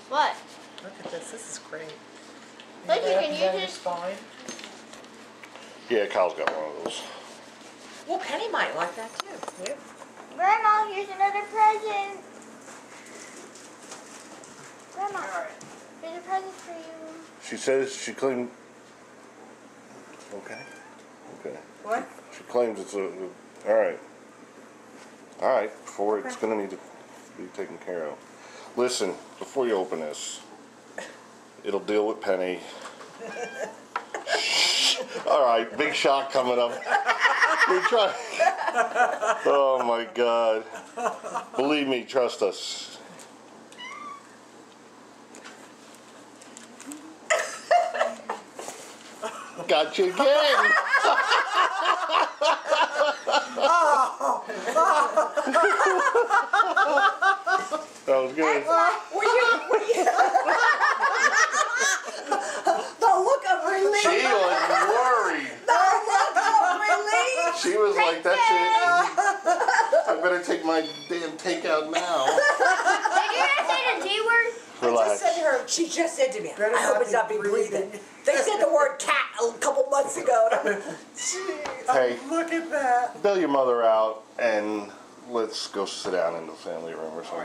What? Look at this. This is great. Look, you can That use is it. fine. Yeah, Kyle's got one of those. Well, Penny might like that too. Yeah. Grandma, here's another present. Grandma, here's a present for you. She says she claimed. Okay. Okay. What? She claims it's a. All right. All right. Before it's going to need to be taken care of. Listen, before you open this, it'll deal with Penny. All right. Big shock coming up. We try. Oh my God. Believe me, trust us. Got you again. That was good. The look of relief. She was worried. The look of relief. She was like, that's it. I better take my damn takeout now. Did you just say the D word? I Relax. just said to her, she just said to me, Better I hope not it's be not be breathing. They said the word cat a couple months ago. And I'm, Hey, Look at that. bail your mother out and let's go sit down in the family room or something.